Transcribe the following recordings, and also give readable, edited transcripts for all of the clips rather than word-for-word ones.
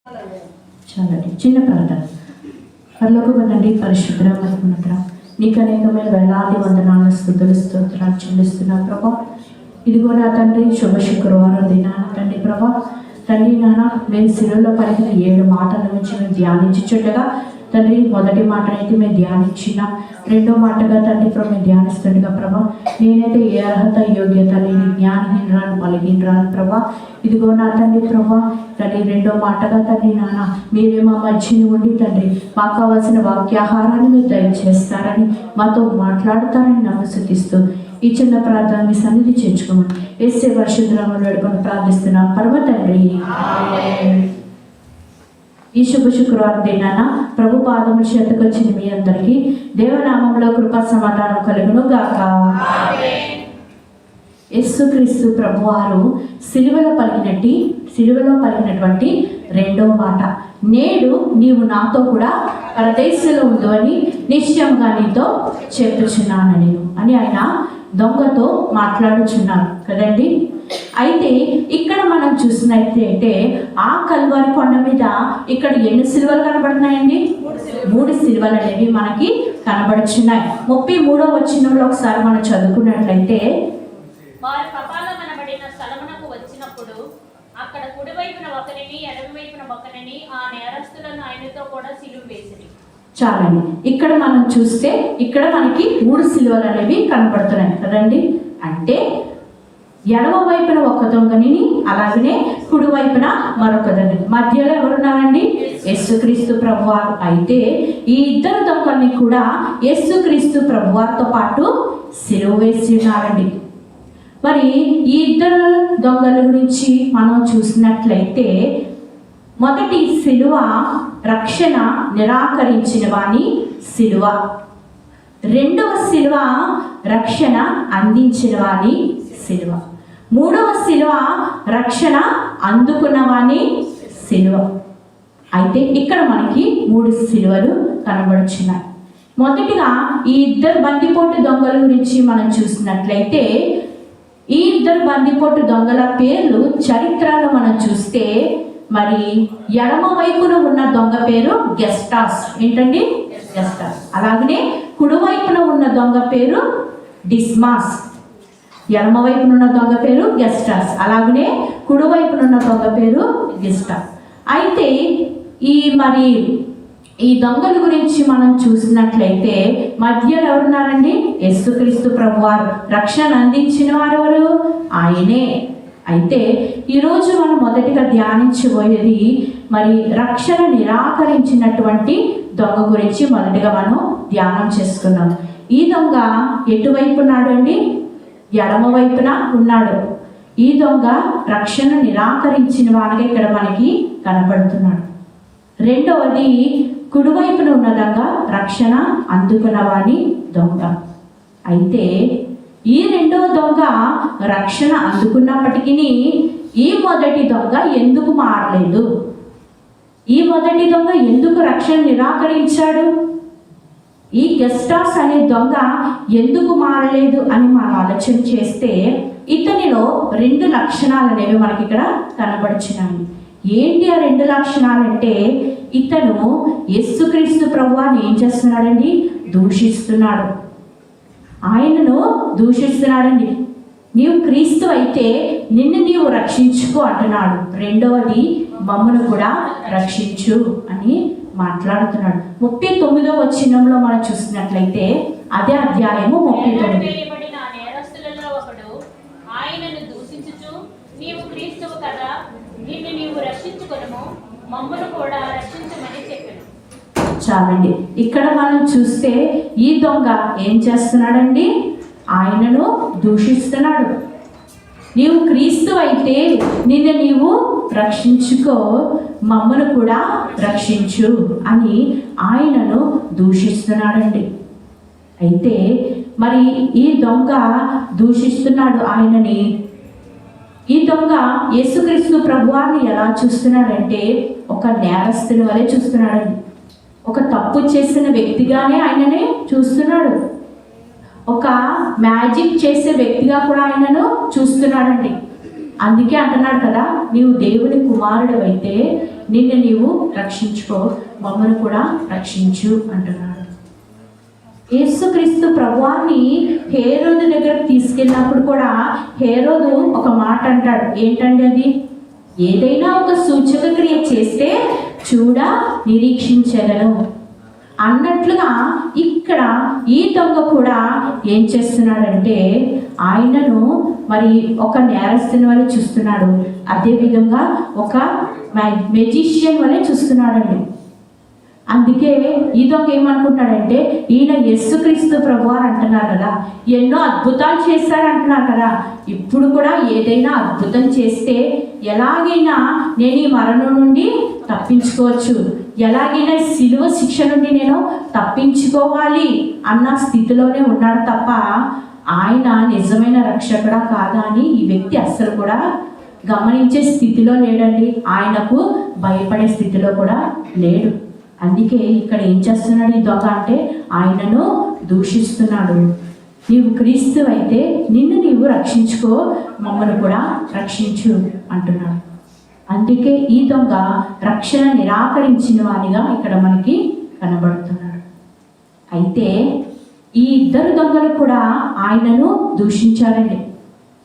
చాలండి. చిన్న ప్రార్థన. పరలోకపు తండ్రి, పరిశుద్ధ మహిమోన్నతుడా, నీకు అనేకమైన వేలాది వందనాలు, స్తుతులు, స్తోత్రాలు చెల్లిస్తున్నా ప్రభా. ఇదిగో నా తండ్రి, శుభ శుక్రవారం దినాన తండ్రి ప్రభా, తండ్రి నాన్న మేము శిలువలో పలికిన 7 మాటల నుంచి మేము ధ్యానించుచుండగా తండ్రి, మొదటి మాటనైతే మేము ధ్యానించినాం, రెండో మాటగా తండ్రి ప్రభు మేము ధ్యానిస్తుండగా ప్రభా, నేనైతే ఏ అర్హత యోగ్యత లేని జ్ఞానహీనరాలు బలహీనరాలు ప్రభా. ఇదిగో నా తండ్రి ప్రభా, తండ్రి రెండో మాటగా తండ్రి నాన్న మీరే మా మధ్యని ఉండి తండ్రి మాకు కావాల్సిన వాక్యాహారాన్ని మీరు దయచేస్తారని, మాతో మాట్లాడతారని నమస్కరిస్తూ ఈ చిన్న ప్రార్థన మీ సన్నిధి చేర్చుకోమని యేసే పరిశుద్ధనామములో వేడుకొని ప్రార్థిస్తున్నాం పరమ తండ్రి. ఈ శుభ శుక్రవారం దినాన ప్రభు పాదముల చెంతకు వచ్చిన మీ అందరికీ దేవనామంలో కృపా సమాధానం కలుగును గాక. యేసుక్రీస్తు ప్రభువారు సిలువలో పలికినటువంటి రెండవ మాట, నేడు నీవు నాతో కూడా పరదేశంలో ఉండు అని నిశ్చయంగా నీతో చెప్పుచున్నాను నేను అని ఆయన దొంగతో మాట్లాడుచున్నారు కదండి. అయితే ఇక్కడ మనం చూసినట్లయితే ఆ కల్వరి కొండ మీద ఇక్కడ ఎన్ని సిలువలు కనబడుతున్నాయండి? 3 సిలువలు అనేవి మనకి కనబడుచున్నాయి. 33వ వచనంలో ఒకసారి మనం చదువుకున్నట్లయితే, వారు కపాలమనబడిన స్థలమునకు వచ్చినప్పుడు అక్కడ కుడివైపున ఒకరిని ఎడమవైపున ఒకరిని ఆ నేరస్తులను ఆయనతో కూడా సిలువ వేసిరి. చాలండి. ఇక్కడ మనం చూస్తే ఇక్కడ మనకి 3 సిలువలు అనేవి కనబడుతున్నాయి కదండి. అంటే ఎడమ వైపున ఒక దొంగని, అలాగనే కుడి వైపున మరొక దొంగని, మధ్యలో ఎవరున్నారండి? యేసుక్రీస్తు ప్రభువారు. అయితే ఈ ఇద్దరు దొంగల్ని కూడా యేసుక్రీస్తు ప్రభువారితో పాటు సిలువ వేసి ఉన్నారండి. మరి ఈ ఇద్దరు దొంగల గురించి మనం చూసినట్లయితే, మొదటి సిలువ రక్షణ నిరాకరించిన వాని సిలువ, రెండవ సిలువ రక్షణ అందించిన వాని సిలువ, మూడవ సిలువ రక్షణ అందుకున్న వాని సిలువ. అయితే ఇక్కడ మనకి 3 సిలువలు కనబడుచున్నాయి. మొదటిగా ఈ ఇద్దరు బందిపోటు దొంగల గురించి మనం చూసినట్లయితే, ఈ ఇద్దరు బందిపోటు దొంగల పేర్లు చరిత్రలో మనం చూస్తే, మరి ఎడమ వైపున ఉన్న దొంగ పేరు గెస్టాస్. ఏంటండి? గెస్టాస్. అలాగనే కుడివైపున ఉన్న దొంగ పేరు డిస్మాస్. ఎడమ వైపున ఉన్న దొంగ పేరు గెస్టాస్, అలాగనే కుడివైపున ఉన్న దొంగ పేరు గెస్టాస్. అయితే ఈ దొంగల గురించి మనం చూసినట్లయితే మధ్యలో ఎవరున్నారండి? యేసుక్రీస్తు ప్రభువారు. రక్షణ అందించిన వారు ఎవరు? ఆయనే. అయితే ఈరోజు మనం మొదటిగా ధ్యానించబోయేది మరి రక్షణ నిరాకరించినటువంటి దొంగ గురించి మొదటిగా మనం ధ్యానం చేసుకున్నాం. ఈ దొంగ ఎటువైపు ఉన్నాడు అండి? ఎడమ వైపున ఉన్నాడు. ఈ దొంగ రక్షణ నిరాకరించిన వాడిగా ఇక్కడ మనకి కనపడుతున్నాడు. రెండవది కుడివైపున ఉన్న దొంగ రక్షణ అందుకున్నవాని దొంగ. అయితే ఈ రెండవ దొంగ రక్షణ అందుకున్నప్పటికీ ఈ మొదటి దొంగ ఎందుకు మారలేదు? ఈ మొదటి దొంగ ఎందుకు రక్షణ నిరాకరించాడు? ఈ గెస్టాస్ అనే దొంగ ఎందుకు మారలేదు అని మనం ఆలోచన చేస్తే, ఇతనిలో 2 లక్షణాలు అనేవి మనకి ఇక్కడ కనబడుచున్నాయి. ఏంటి ఆ 2 లక్షణాలంటే, ఇతను యేసుక్రీస్తు ప్రభువాన్ని ఏం చేస్తున్నాడండి? దూషిస్తున్నాడు. ఆయనను దూషిస్తున్నాడండి. నీవు క్రీస్తు అయితే నిన్ను నీవు రక్షించుకో అంటున్నాడు. రెండవది, మమ్మను కూడా రక్షించు అని మాట్లాడుతున్నాడు. 39వ వచనంలో మనం చూసినట్లయితే, అదే అధ్యాయము 39. ఆయనను దూషించుచు, నీవు క్రీస్తువు కదా, నిన్ను నీవు రక్షించుకొనుము, మమ్మను కూడా రక్షించమని చెప్పాను. చాలండి. ఇక్కడ మనం చూస్తే ఈ దొంగ ఏం చేస్తున్నాడండి? ఆయనను దూషిస్తున్నాడు. నీవు క్రీస్తు అయితే నిన్ను నీవు రక్షించుకో, మమ్మను కూడా రక్షించు అని ఆయనను దూషిస్తున్నాడండి. అయితే మరి ఈ దొంగ దూషిస్తున్నాడు ఆయనని. ఈ దొంగ యేసుక్రీస్తు ప్రభువాన్ని ఎలా చూస్తున్నాడంటే, ఒక నేరస్తుని వలె చూస్తున్నాడండి. ఒక తప్పు చేసిన వ్యక్తిగానే ఆయననే చూస్తున్నాడు. ఒక మ్యాజిక్ చేసే వ్యక్తిగా కూడా ఆయనను చూస్తున్నాడండి. అందుకే అంటున్నాడు కదా, నీవు దేవుని కుమారుడు అయితే నిన్ను నీవు రక్షించుకో, మమ్మల్ని కూడా రక్షించు అంటున్నాడు. యేసుక్రీస్తు ప్రభువాన్ని హేరోదు దగ్గరకు తీసుకెళ్ళినప్పుడు కూడా హేరోదు ఒక మాట అంటాడు. ఏంటండి అది? ఏదైనా ఒక సూచక క్రియ చేస్తే చూడ నిరీక్షించగలను అన్నట్లుగా ఇక్కడ ఈ దొంగ కూడా ఏం చేస్తున్నాడంటే ఆయనను మరి ఒక నేరస్తుని వలె చూస్తున్నాడు, అదేవిధంగా ఒక మెజిషియన్ వలె చూస్తున్నాడండి. అందుకే ఈ దొంగ ఏమనుకుంటాడంటే ఈయన యేసుక్రీస్తు ప్రభు అని అంటున్నారు కదా, ఎన్నో అద్భుతాలు చేశాడు అంటున్నారు కదా, ఇప్పుడు కూడా ఏదైనా అద్భుతం చేస్తే ఎలాగైనా నేను ఈ మరణం నుండి తప్పించుకోవచ్చు, ఎలాగైనా శిలువ శిక్ష నుండి నేను తప్పించుకోవాలి అన్న స్థితిలోనే ఉన్నాడు తప్ప ఆయన నిజమైన రక్షకుడా కాదా అని ఈ వ్యక్తి అస్సలు కూడా గమనించే స్థితిలో లేడండి. ఆయనకు భయపడే స్థితిలో కూడా లేడు. అందుకే ఇక్కడ ఏం చేస్తున్నాడు ఈ దొంగ అంటే ఆయనను దూషిస్తున్నాడు. నీవు క్రీస్తు అయితే నిన్ను నీవు రక్షించుకో, మమ్మల్ని కూడా రక్షించు అంటున్నాడు. అందుకే ఈ దొంగ రక్షణ నిరాకరించిన వానిగా ఇక్కడ మనకి కనబడుతున్నాడు. అయితే ఈ ఇద్దరు దొంగలు కూడా ఆయనను దూషించారండి.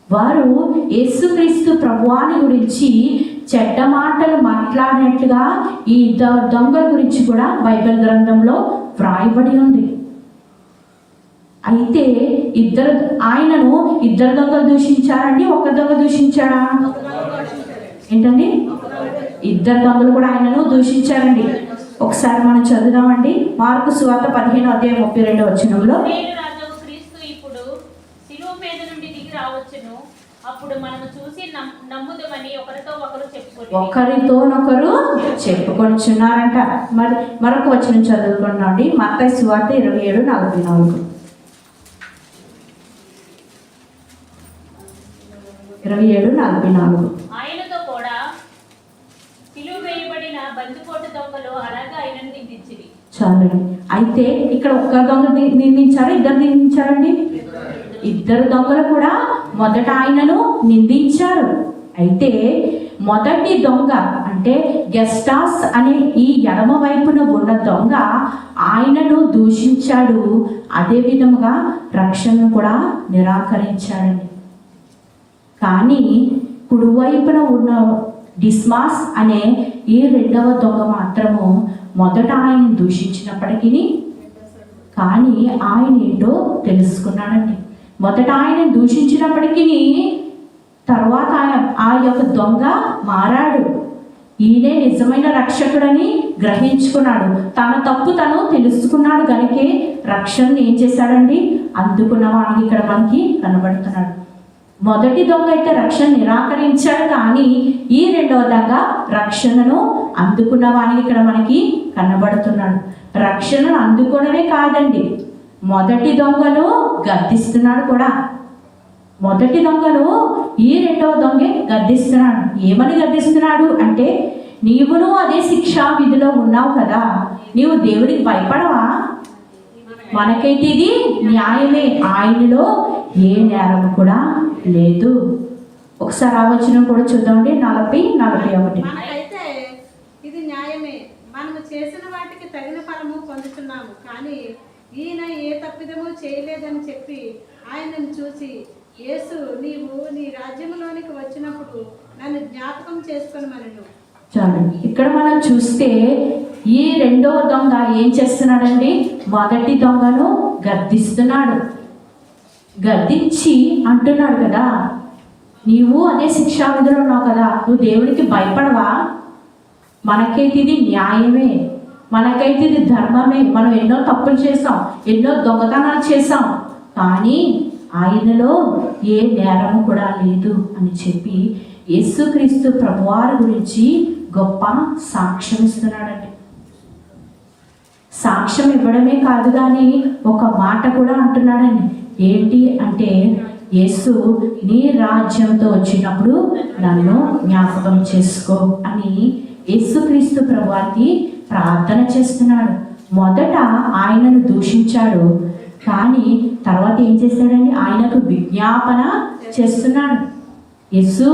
వారు యేసుక్రీస్తు ప్రభువాని గురించి చెడ్డ మాటలు మాట్లాడినట్లుగా ఈ దొంగల గురించి కూడా బైబిల్ గ్రంథంలో వ్రాయబడి ఉంది. అయితే ఆయనను ఇద్దరు దొంగలు దూషించారండి, ఒక దొంగ దూషించాడా? ఏంటండి? ఇద్దరు దొంగలు కూడా ఆయనను దూషించారండి. ఒకసారి మనం చదువుదామండి. మార్కు సువార్త 15:32 అప్పుడు మనము చూసి నమ్ముదమని ఒకరితోనొకరు చెప్పుకొనిచున్నారంట. మరొక వచనం చదువుకున్నాండి. మత్తయి సువార్త 27:44. 27:44. ఆయనతో కూడా సిలువ వేయబడిన బందిపోటు దొంగలు అలాగే ఆయనను నిందించిరి. చాలండి. అయితే ఇక్కడ ఒక్క దొంగ నిందించారా, ఇద్దరు నిందించారండి? ఇద్దరు దొంగలు కూడా మొదట ఆయనను నిందించారు. అయితే మొదటి దొంగ అంటే గెస్టాస్ అనే ఈ ఎడమ వైపున ఉన్న దొంగ ఆయనను దూషించాడు, అదే విధముగా రక్షణను కూడా నిరాకరించాడండి. కానీ కుడివైపున ఉన్న డిస్మాస్ అనే ఈ రెండవ దొంగ మాత్రము మొదట ఆయన దూషించినప్పటికీ కానీ ఆయన ఏంటో తెలుసుకున్నాడండి. మొదట ఆయన దూషించినప్పటికీ తర్వాత ఆ యొక్క దొంగ మారాడు. ఈయనే నిజమైన రక్షకుడని గ్రహించుకున్నాడు. తన తప్పు తను తెలుసుకున్నాడు కనుకే రక్షణని ఏం చేశాడండి అందుకున్న వానికి ఇక్కడ మనకి కనబడుతున్నాడు. మొదటి దొంగ అయితే రక్షణ నిరాకరించాడు, కానీ ఈ రెండవ దొంగ రక్షణను అందుకున్న వానికి ఇక్కడ మనకి కనబడుతున్నాడు. రక్షణను అందుకోవడమే కాదండి, మొదటి దొంగను గద్దిస్తున్నాడు కూడా. మొదటి దొంగను ఈ రెండవ దొంగే గద్దిస్తున్నాడు. ఏమని గద్దిస్తున్నాడు అంటే, నీవును అదే శిక్షా విధిలో ఉన్నావు కదా, నీవు దేవుడికి భయపడవా? మనకైతే ఇది న్యాయమే, ఆయనలో ఏ నేరం కూడా లేదు. ఒకసారి ఆ వచనం కూడా చూద్దామండి. 40:41. మనకైతే ఇది న్యాయమే, మనము చేసిన వాటికి తగిన ఫలము పొందుతున్నాము, కానీ ఈయన ఏ తప్పిదము చేయలేదని చెప్పి ఆయనను చూసి, యేసు నీవు నీ రాజ్యంలోనికి వచ్చినప్పుడు నన్ను జ్ఞాపకం చేసుకొని మనను. చాలండి. ఇక్కడ మనం చూస్తే ఈ రెండవ దొంగ ఏం చేస్తున్నాడండి, మొదటి దొంగను గద్దిస్తున్నాడు. గద్దించి అంటున్నాడు కదా, నీవు అదే శిక్షా విధిలో ఉన్నావు కదా, నువ్వు దేవుడికి భయపడవా? మనకైతే ఇది న్యాయమే, మనకైతే ఇది ధర్మమే, మనం ఎన్నో తప్పులు చేసాం, ఎన్నో దొంగతనాలు చేసాం, కానీ ఆయనలో ఏ నేరము కూడా లేదు అని చెప్పి యేసుక్రీస్తు ప్రభువారి గురించి గొప్ప సాక్ష్యం ఇస్తున్నాడండి. సాక్ష్యం ఇవ్వడమే కాదు కానీ ఒక మాట కూడా అంటున్నాడండి. ఏంటి అంటే, యేసు నీ రాజ్యంతో వచ్చినప్పుడు నన్ను జ్ఞాపకం చేసుకో అని యేసుక్రీస్తు ప్రభువారికి ప్రార్థన చేస్తున్నాడు. మొదట ఆయనను దూషించాడు, కానీ తర్వాత ఏం చేశాడండి, ఆయనకు విజ్ఞాపన చేస్తున్నాడు. యేసు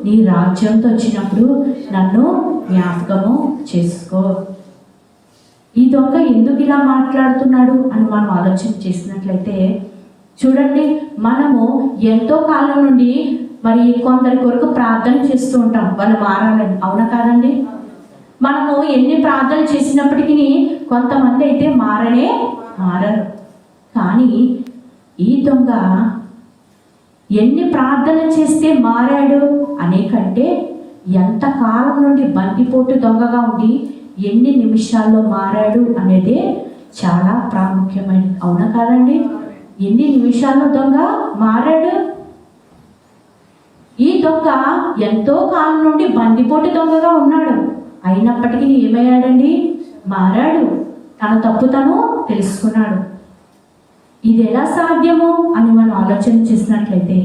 నీ రాజ్యంతో వచ్చినప్పుడు నన్ను జ్ఞాపకము చేసుకో. ఈ దొంగ ఎందుకు ఇలా మాట్లాడుతున్నాడు అని మనం ఆలోచన చేసినట్లయితే చూడండి, మనము ఎంతో కాలం నుండి మరి కొందరి కొరకు ప్రార్థన చేస్తూ ఉంటాం వాళ్ళు మారాలని, అవునా కాదండి? మనము ఎన్ని ప్రార్థన చేసినప్పటికీ కొంతమంది అయితే మారరు. కానీ ఈ దొంగ ఎన్ని ప్రార్థన చేస్తే మారాడు అనే కంటే ఎంతకాలం నుండి బందిపోటు దొంగగా ఉండి ఎన్ని నిమిషాల్లో మారాడు అనేదే చాలా ప్రాముఖ్యమైనది, అవునా కాదండి? ఎన్ని నిమిషాల్లో దొంగ మారాడు? ఈ దొంగ ఎంతో కాలం నుండి బందిపోటు దొంగగా ఉన్నాడు, అయినప్పటికీ ఏమయ్యాడండి? మారాడు. తన తప్పు తను తెలుసుకున్నాడు. ఇది ఎలా సాధ్యము అని మనం ఆలోచన చేసినట్లయితే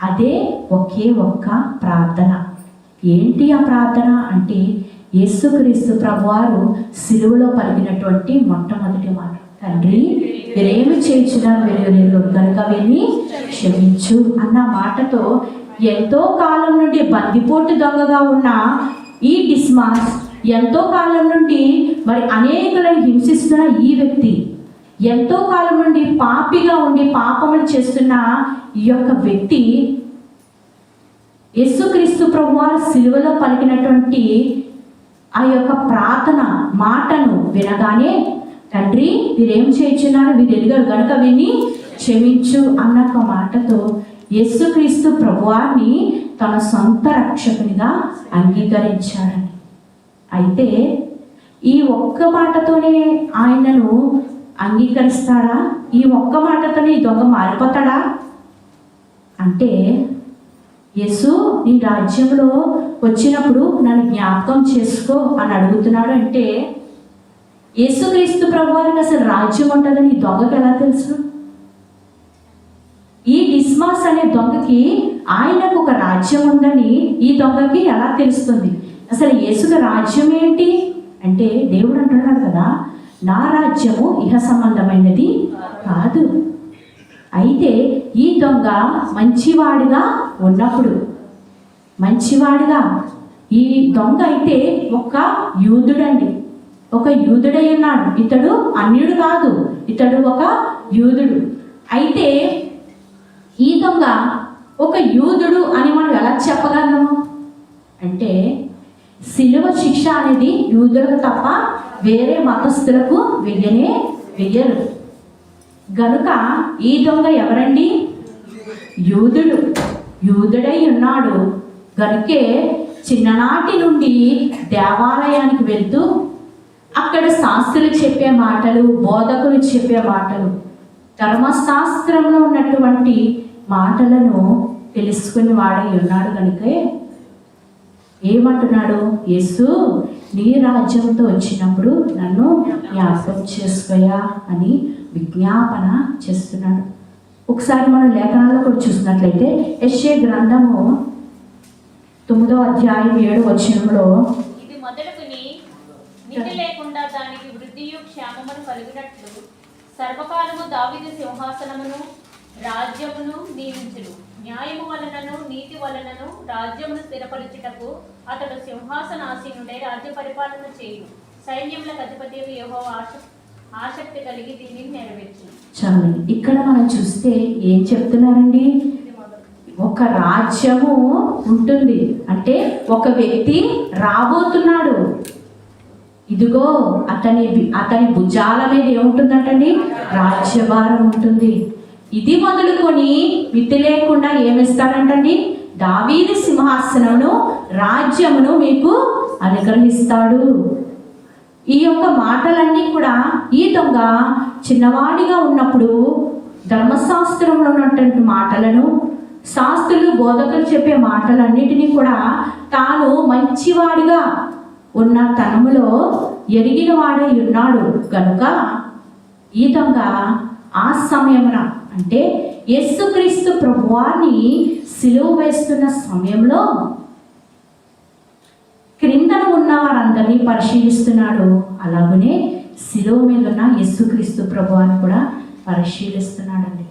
అదే ఒకే ఒక్క ప్రార్థన. ఏంటి ఆ ప్రార్థన అంటే యేసుక్రీస్తు ప్రభువారు సిలువలో పలికినటువంటి మొట్టమొదటి మాట, తండ్రి వీరేమి చేయించున్నారు వీరు కనుక వీరిని క్షమించు అన్న మాటతో ఎంతో కాలం నుండి బందిపోటు దొంగగా ఉన్న ఈ డిస్మాస్, ఎంతో కాలం నుండి మరి అనేకులను హింసిస్తున్న ఈ వ్యక్తి, ఎంతో కాలం నుండి పాపిగా ఉండి పాపములు చేస్తున్న ఈ యొక్క వ్యక్తి యేసుక్రీస్తు ప్రభువారు సిలువలో పలికినటువంటి ఆ యొక్క ప్రార్థన మాటను వినగానే తండ్రి వీరేం చేయించున్నారు వీరు ఎరుగరు గనుక విని క్షమించు అన్న ఒక మాటతో యేసుక్రీస్తు ప్రభువారిని తన సొంత రక్షకునిగా అంగీకరించాడని. అయితే ఈ ఒక్క మాటతోనే ఆయనను అంగీకరిస్తాడా? ఈ ఒక్క మాటతోనే ఈ దొంగ మారిపోతాడా అంటే, యేసు నీ రాజ్యంలో వచ్చినప్పుడు నన్ను జ్ఞాపకం చేసుకో అని అడుగుతున్నాడు అంటే యేసుక్రీస్తు ప్రభువారికి అసలు రాజ్యం ఉంటుందని ఈ దొంగకి ఎలా తెలుసు? ఈ డిస్మాస్ అనే దొంగకి ఆయనకు ఒక రాజ్యం ఉందని ఈ దొంగకి ఎలా తెలుస్తుంది? అసలు యేసుకి రాజ్యం ఏంటి అంటే దేవుడు అంటున్నాడు కదా, నా రాజ్యము ఇహ సంబంధమైనది కాదు. అయితే ఈ దొంగ మంచివాడిగా ఉన్నప్పుడు, మంచివాడిగా ఈ దొంగ అయితే ఒక యూదుడండి, ఒక యూదుడై ఉన్నాడు. ఇతడు అన్యుడు కాదు, ఇతడు ఒక యూదుడు. అయితే ఈ దొంగ ఒక యూదుడు అని మనం ఎలా చెప్పగలము అంటే శిలువ శిక్ష అనేది యూదులకు తప్ప వేరే మతస్థులకు వెయ్యరు. గనుక ఈ దొంగ ఎవరండి? యూదుడై ఉన్నాడు. గనుకే చిన్ననాటి నుండి దేవాలయానికి వెళ్తూ అక్కడ శాస్త్రులు చెప్పే మాటలు, బోధకులు చెప్పే మాటలు, ధర్మశాస్త్రంలో ఉన్నటువంటి మాటలను తెలుసుకుని వాడై ఉన్నాడు. కనుకే ఏమంటున్నాడు? యేసు నీ రాజ్యంతో వచ్చినప్పుడు నన్ను జ్ఞాపకం చేసుకోయా అని విజ్ఞాపన చేస్తున్నాడు. ఒకసారి మనం లేఖనాల్లో కూడా చూసినట్లయితే యెషయా గ్రంథము 9వ అధ్యాయం 7వ వచనంలో ఇది మొదలుకుని నిధి లేకుండా దానికి వృద్ధియు క్షేమమును కలిగినట్లు సర్వకాలము దావీదు సింహాసనమును రాజ్యమును నియమించును. న్యాయము వలనను నీతి వలనను రాజ్యమును స్థిరపరచుటకు అతడు సింహాసనాసీనుడై రాజ్య పరిపాలన చేయును. సైన్యములకు అధిపతి యెహోవా ఆసక్తి కలిగి దీనిని నెరవేర్చును. చాలు. ఇక్కడ మనం చూస్తే ఏం చెప్తున్నారండి? ఒక రాజ్యము ఉంటుంది అంటే ఒక వ్యక్తి రాబోతున్నాడు. ఇదిగో అతని భుజాల మీద ఏముంటుందంటండి? రాజ్యభారం ఉంటుంది. ఇది మొదలుకొని మితి లేకుండా ఏమిస్తాడంటండి? దావీదు సింహాసనమును రాజ్యమును మీకు అనుగ్రహిస్తాడు. ఈ యొక్క మాటలన్నీ కూడా ఈ దొంగ చిన్నవాడిగా ఉన్నప్పుడు ధర్మశాస్త్రంలో ఉన్నటువంటి మాటలను, శాస్త్రులు బోధకులు చెప్పే మాటలన్నిటినీ కూడా తాను మంచివాడిగా ఉన్న తనములో ఎరిగిన వాడై ఉన్నాడు. కనుక ఈ దొంగ ఆ సమయమున అంటే యేసుక్రీస్తు ప్రభువారిని సిలువ వేస్తున్న సమయంలో క్రిందన ఉన్న వారందరినీ పరిశీలిస్తున్నాడు. అలాగనే సిలువ మీద ఉన్న యేసుక్రీస్తు ప్రభువారిని కూడా పరిశీలిస్తున్నాడండి.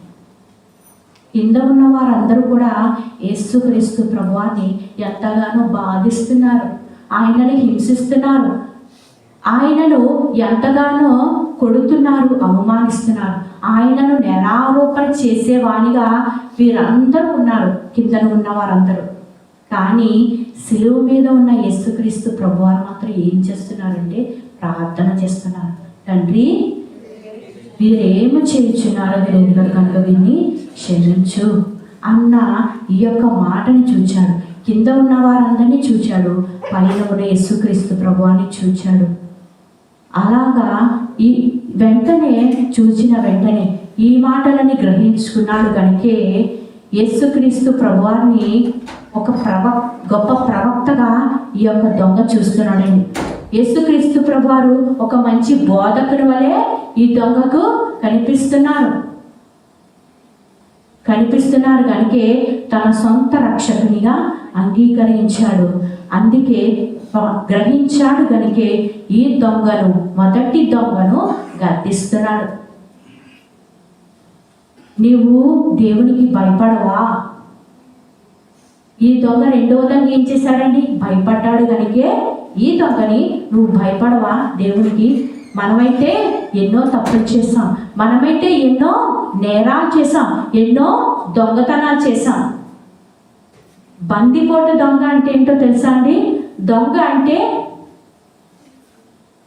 కింద ఉన్న వారందరూ కూడా యేసుక్రీస్తు ప్రభువాన్ని ఎంతగానో బాధిస్తున్నారు, ఆయనని హింసిస్తున్నారు, ఆయనను ఎంతగానో కొడుతున్నారు, అవమానిస్తున్నారు. ఆయనను నేరారోపణ చేసేవానిగా వీరందరూ ఉన్నారు, కిందన ఉన్న వారందరూ. కానీ సిలువ మీద ఉన్న యేసుక్రీస్తు ప్రభువారు మాత్రం ఏం చేస్తున్నారంటే ప్రార్థన చేస్తున్నారు. తండ్రి, వీరేమి చేయుచున్నారో తెలియదు కనుక వీరిని క్షమించు అన్న ఈ యొక్క మాటని చూచాడు. కింద ఉన్న వారందరినీ చూచాడు, పైన ఉన్న యేసుక్రీస్తు ప్రభువాన్ని చూచాడు. అలాగా ఈ వెంటనే చూచిన వెంటనే ఈ మాటలని గ్రహించుకున్నాడు కనుకే యేసుక్రీస్తు ప్రభువాన్ని ఒక గొప్ప ప్రవక్తగా ఈ యొక్క దొంగ చూస్తున్నాడండి. యేసుక్రీస్తు ప్రభువారు ఒక మంచి బోధకుడి వలె ఈ దొంగకు కనిపిస్తున్నారు కనుకే తన సొంత రక్షకునిగా అంగీకరించాడు. అందుకే గ్రహించాడు కనుకే ఈ దొంగను, మొదటి దొంగను గద్దిస్తున్నాడు. నీవు దేవునికి భయపడవా? ఈ దొంగ రెండవ దొంగ ఏం చేశాడండి? భయపడ్డాడు కనుకే ఈ దొంగని, నువ్వు భయపడవా దేవునికి? మనమైతే ఎన్నో తప్పులు చేసాం, మనమైతే ఎన్నో నేరాలు చేసాం, ఎన్నో దొంగతనాలు చేసాం. బందిపోటు దొంగ అంటే ఏంటో తెలుసా అండి? దొంగ అంటే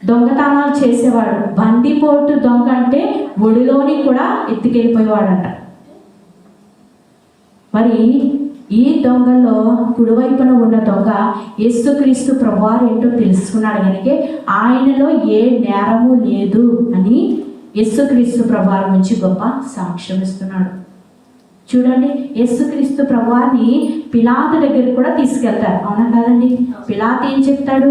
దొంగతనాలు చేసేవాడు. బందిపోటు దొంగ అంటే ఒడిలోని కూడా ఎత్తుకెళ్ళిపోయేవాడంట. మరి ఈ దొంగలో కుడివైపున ఉన్న దొంగ యేసుక్రీస్తు ప్రభువారు ఏంటో తెలుసుకున్నాడు కనుక ఆయనలో ఏ నేరము లేదు అని యేసుక్రీస్తు ప్రభువారి నుంచి గొప్ప సాక్ష్యం ఇస్తున్నాడు. చూడండి, యేసుక్రీస్తు ప్రభువారిని పిలాతు దగ్గరికి కూడా తీసుకెళ్తారు, అవునా కాదండి? పిలాతు ఏం చెప్తాడు?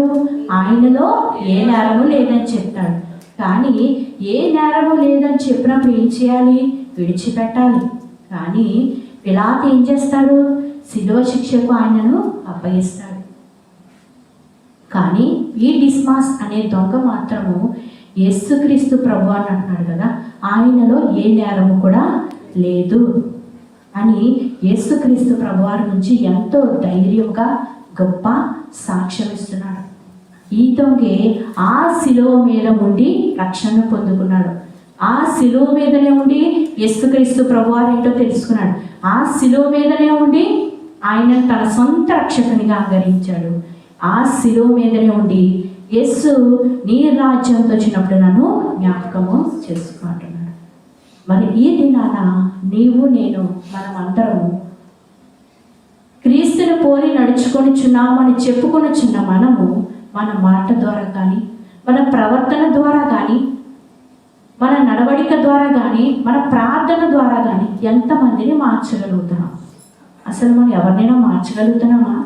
ఆయనలో ఏ నేరము లేదని చెప్తాడు. కానీ ఏ నేరము లేదని చెప్పినప్పుడు ఏం చేయాలి? విడిచిపెట్టాలి. కానీ పిలాతు ఏం చేస్తాడు? శిలువ శిక్షకు ఆయనను అప్పగిస్తాడు. కానీ ఈ డిస్మాస్ అనే దొంగ మాత్రము యేసుక్రీస్తు ప్రభువారిని అంటున్నాడు కదా, ఆయనలో ఏ నేరము కూడా లేదు అని యేసుక్రీస్తు ప్రభువారి నుంచి ఎంతో ధైర్యంగా గొప్ప సాక్ష్యం ఇస్తున్నాడు. ఈ దొంగే ఆ శిలువ మీద ఉండి రక్షణ పొందుకున్నాడు. ఆ శిలువ మీదనే ఉండి యేసుక్రీస్తు ప్రభువారు ఏంటో తెలుసుకున్నాడు. ఆ శిలువ మీదనే ఉండి ఆయన తన సొంత రక్షకునిగా అంగరించాడు. ఆ శిలువ మీదనే ఉండి యేసు నీ రాజ్యంతో వచ్చినప్పుడు నన్ను జ్ఞాపకము చేసుకుంటున్నాడు. మరి ఈ దినాన నీవు నేను మనమందరము క్రీస్తుని పోలి నడుచుకొనిచున్నామని చెప్పుకొనిచున్న మనము మన మాట ద్వారా కానీ, మన ప్రవర్తన ద్వారా కానీ, మన నడవడిక ద్వారా కానీ, మన ప్రార్థన ద్వారా కానీ ఎంతమందిని మార్చగలుగుతున్నాం? అసలు మనం ఎవరినైనా మార్చగలుగుతున్నామా?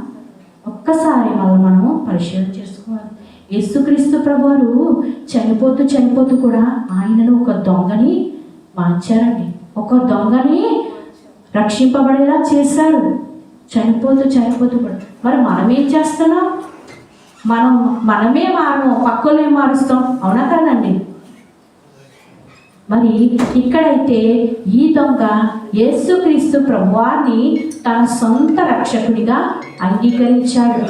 ఒక్కసారి మనము పరిశీలన చేసుకోవాలి. యేసుక్రీస్తు ప్రభువారు చనిపోతూ కూడా ఆయనను ఒక దొంగని మార్చారండి. ఒక దొంగని రక్షింపబడేలా చేశారు. చనిపోతూ కూడా. మరి మనం ఏం చేస్తున్నాం? మనమే మారము, పక్కనే మారుస్తాం, అవునా కదండి? మరి ఇక్కడైతే ఈ దొంగ యేసుక్రీస్తు ప్రభువారిని తన సొంత రక్షకుడిగా అంగీకరించాడు.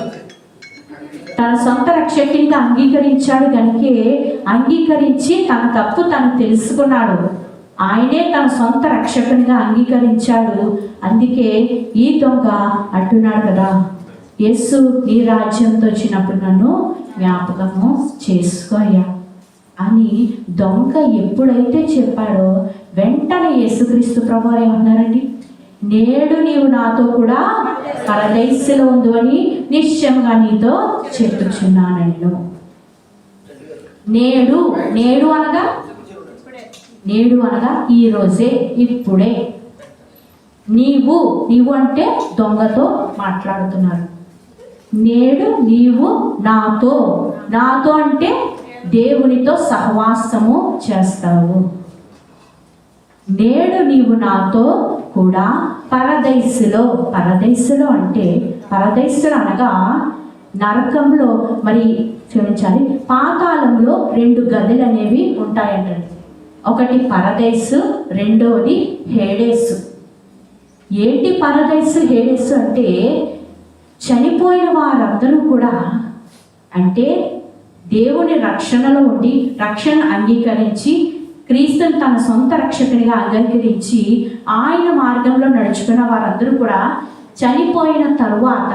తన సొంత రక్షకునిగా అంగీకరించాడు కనుకే అంగీకరించి తన తప్పు తను తెలుసుకున్నాడు. ఆయనే తన సొంత రక్షకునిగా అంగీకరించాడు. అందుకే ఈ దొంగ అంటున్నాడు కదా, యేసు నీ రాజ్యంతో వచ్చినప్పుడు నన్ను జ్ఞాపకము చేసుకోయ్యా అని దొంగ ఎప్పుడైతే చెప్పాడో వెంటనే యేసుక్రీస్తు ప్రభువారు ఏమన్నారండి? నేడు నీవు నాతో కూడా పరదేశంలో ఉండు అని నిశ్చయంగా నీతో చెప్పుచున్నాను. నేడు అనగా ఈ రోజే, ఇప్పుడే. నీవు అంటే దొంగతో మాట్లాడుతున్నారు. నేడు నీవు నాతో అంటే దేవునితో సహవాసము చేస్తావు. నేడు నీవు నాతో కూడా పరదేశంలో అంటే పరదేశంలో అనగా నరకంలో, మరి క్షమించాలి, పాతాళంలో 2 గదులు అనేవి ఉంటాయంటండి. ఒకటి పరదేశు, రెండవది హేడేసు. ఏంటి పరదైసు హేడెస్ అంటే చనిపోయిన వారందరూ కూడా, అంటే దేవుని రక్షణలో ఉండి రక్షణ అంగీకరించి క్రీస్తుని తన సొంత రక్షకునిగా అంగీకరించి ఆయన మార్గంలో నడుచుకున్న వారందరూ కూడా చనిపోయిన తరువాత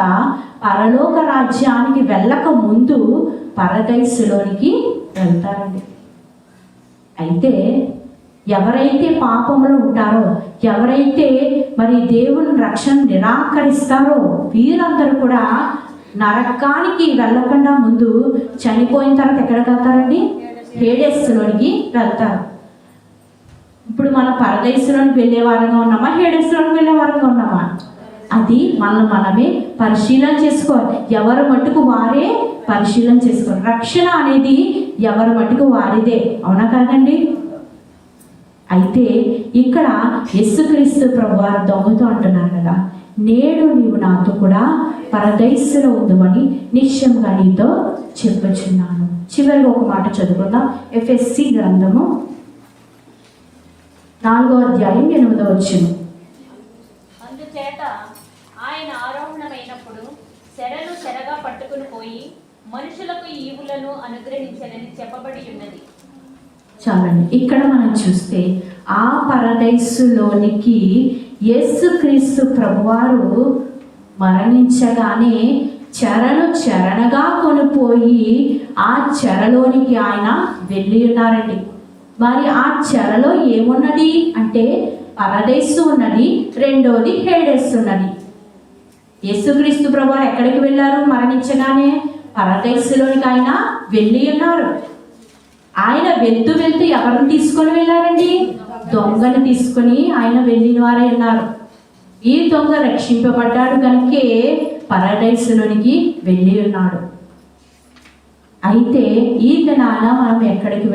పరలోక రాజ్యానికి వెళ్ళక ముందు పరదైసులోనికి వెళ్తారండి. అయితే ఎవరైతే పాపంలో ఉంటారో, ఎవరైతే మరి దేవుని రక్షణ నిరాకరిస్తారో వీరందరూ కూడా నరకానికి వెళ్ళకుండా ముందు చనిపోయిన తర్వాత ఎక్కడికి వెళ్తారండి? హేడెస్లోనికి వెళ్తారు. ఇప్పుడు మనం పరదేశంలోనికి వెళ్ళే వారంగా ఉన్నామా, హేడెస్లోనికి వెళ్ళే వారంగా ఉన్నామా? అది మనమే పరిశీలన చేసుకోవాలి. ఎవరి మట్టుకు వారే పరిశీలన చేసుకోవాలి. రక్షణ అనేది ఎవరి మట్టుకు వారిదే, అవునా కాదండి? అయితే ఇక్కడ యేసుక్రీస్తు ప్రభువారు దొంగతో అంటున్నారు కదా, నేడు నీవు నాతో కూడా పరదైసులో ఉందని నిశ్చయంగా నీతో చెప్పుచున్నాను. చివరిగా ఒక మాట చదువుకుందాం. ఎఫెసీ గ్రంథము 4వ అధ్యాయం 8వ వచనం. అందుచేత ఆయన ఆరోహణమైనప్పుడు శరను శరగా పట్టుకుని పోయి మనుషులకు ఈవులను అనుగ్రహించనని చెప్పబడి ఉన్నది. చాలండి. ఇక్కడ మనం చూస్తే ఆ పరదైసులోనికి యేసుక్రీస్తు ప్రభువారు మరణించగానే చెరగా కొనిపోయి ఆ చెరలోనికి ఆయన వెళ్ళి ఉన్నారండి. మరి ఆ చెరలో ఏమున్నది అంటే పరదైసు ఉన్నది, రెండోది హేడెస్ ఉన్నది. యేసుక్రీస్తు ప్రభువారు ఎక్కడికి వెళ్ళారు? మరణించగానే పరదైసులోనికి ఆయన వెళ్ళి ఉన్నారు. ఆయన వెళ్తూ ఎవరిని తీసుకొని వెళ్ళారండి? దొంగని తీసుకొని ఆయన వెళ్ళిన వారే ఉన్నారు. ఈ దొంగ రక్షింపబడ్డాడు కనుకే పరదైసులోనికి వెళ్ళి ఉన్నాడు. అయితే ఈ దినాన మనం ఎక్కడికి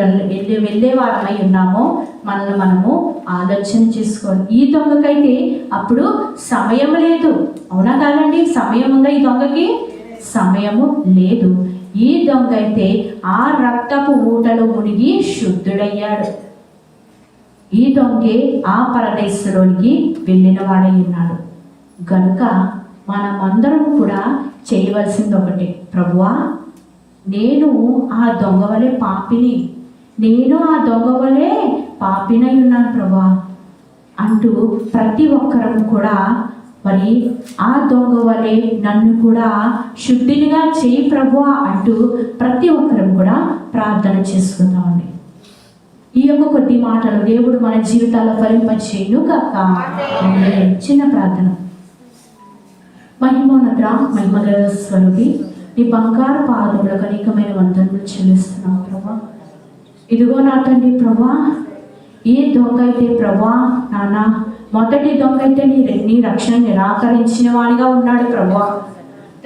వెళ్ళే వారమై ఉన్నామో మనము ఆలోచన చేసుకోవాలి. ఈ దొంగకైతే అప్పుడు సమయం లేదు, అవునా కాదండి? సమయం ఉందా ఈ దొంగకి? సమయము లేదు. ఈ దొంగ అయితే ఆ రక్తపు ఊటలో మునిగి శుద్ధుడయ్యాడు. ఈ దొంగే ఆ పరదేశంలోనికి వెళ్ళిన వాడై ఉన్నాడు. గనుక మనమందరం కూడా చేయవలసింది ఒకటే, ప్రభువా నేను ఆ దొంగ వలె పాపిని, నేను ఆ దొంగ వలె పాపినై ఉన్నాను ప్రభువా అంటూ ప్రతి ఒక్కరం కూడా మరి ఆ దొంగ వలె నన్ను కూడా శుద్ధినిగా చేయి ప్రభువా అంటూ ప్రతి ఒక్కరం కూడా ప్రార్థన చేసుకుందామండి. ఈ యొక్క కొద్ది మాటలు దేవుడు మన జీవితాల్లో ఫలింపచేయును గాక. చిన్న ప్రార్థన. మహిమోన్నత మహిమగల స్వరూపి, నీ బంగారు పాదములకు అనేకమైన వందనములు చెల్లిస్తున్నావు ప్రభా. ఇదిగో నా తండ్రి ప్రభా, ఈ దొంగ అయితే ప్రభా నాన్న మొదటి దొంగ అయితే నీ రక్షణ నిరాకరించిన వాడిగా ఉన్నాడు ప్రభా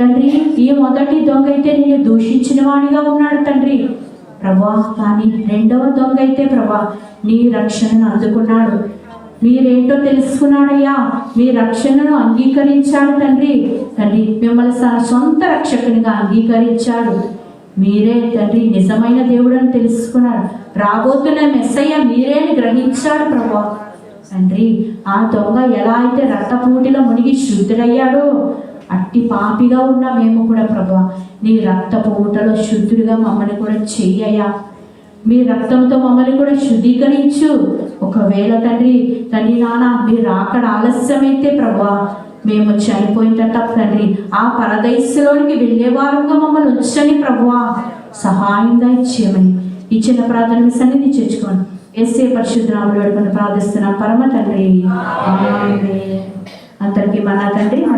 తండ్రి. ఈ మొదటి దొంగ అయితే నేను దూషించిన వాడిగా ఉన్నాడు తండ్రి ప్రభా. కానీ రెండవ దొంగ అయితే ప్రభా నీ రక్షణను అందుకున్నాడు. మీరేంటో తెలుసుకున్నాడయ్యా, మీ రక్షణను అంగీకరించాడు తండ్రి. మిమ్మల్ని తన సొంత రక్షకునిగా అంగీకరించాడు. మీరే తండ్రి నిజమైన దేవుడని తెలుసుకున్నాడు. రాబోతున్న మెస్సయ్య మీరే అని గ్రహించాడు ప్రభా తండ్రి. ఆ దొంగ ఎలా అయితే రక్తపూటిలో మునిగి శుద్ధుడయ్యాడో అట్టి పాపిగా ఉన్న మేము కూడా ప్రభా నీ రక్తపు ఊటలో శుద్ధుడిగా మమ్మల్ని కూడా చెయ్యయ్యా. మీ రక్తంతో మమ్మల్ని కూడా శుద్ధీకరించు. ఒకవేళ తండ్రి నాన్న మీరు అక్కడ ఆలస్యమైతే ప్రభా మేము చనిపోయిన తండ్రి ఆ పరదేశంలోనికి వెళ్ళే వారంగా మమ్మల్ని ఉంచని ప్రభువా సహాయంగా ఇచ్చేయమని ఈ చిన్న ప్రార్థన మీ సన్నిధి చేర్చుకోండి. యేసే పరిశుద్ధ నామములో వేడుకొని ప్రార్థిస్తున్నాం పరమ తండ్రి. అందరికీ మన తండ్రి